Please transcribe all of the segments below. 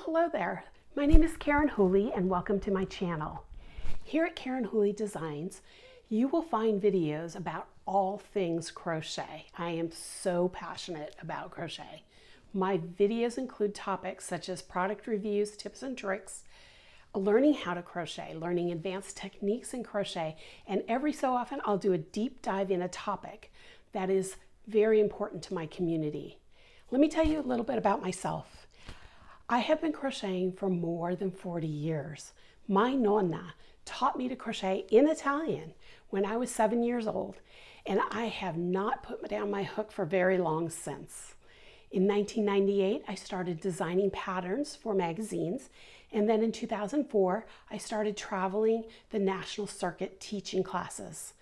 Hello there. My name is Karen Whooley and welcome to my channel. Here at Karen Whooley Designs, you will find videos about all things crochet. I am so passionate about crochet. My videos include topics such as product reviews, tips and tricks, learning how to crochet, learning advanced techniques in crochet, and every so often I'll do a deep dive in a topic that is very important to my community. Let me tell you a little bit about myself. I have been crocheting for more than 40 years. My nonna taught me to crochet in Italian when I was 7 years old, and I have not put down my hook for very long since. In 1998, I started designing patterns for magazines, and then in 2004, I started traveling the national circuit teaching classes.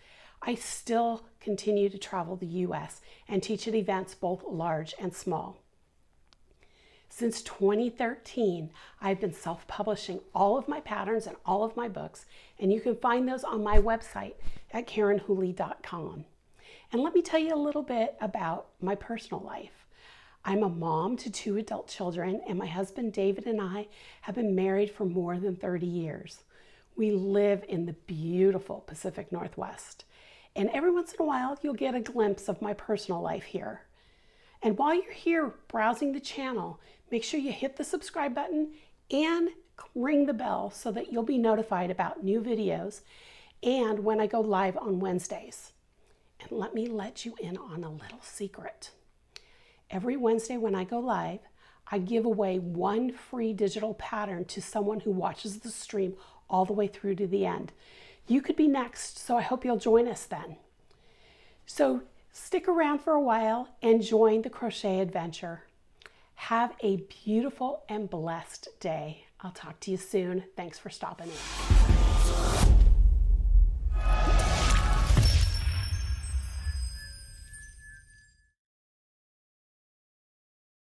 I still continue to travel the US and teach at events both large and small. Since 2013, I've been self-publishing all of my patterns and all of my books, and you can find those on my website at karenwhooley.com. And let me tell you a little bit about my personal life. I'm a mom to 2 adult children, and my husband David and I have been married for more than 30 years. We live in the beautiful Pacific Northwest, and every once in a while you'll get a glimpse of my personal life here. And while you're here browsing the channel, make sure you hit the subscribe button and ring the bell so that you'll be notified about new videos and when I go live on Wednesdays. And let me let you in on a little secret. Every Wednesday when I go live, I give away one free digital pattern to someone who watches the stream all the way through to the end. You could be next, so I hope you'll join us then. So stick around for a while and join the crochet adventure. Have a beautiful and blessed day. I'll talk to you soon. Thanks for stopping in.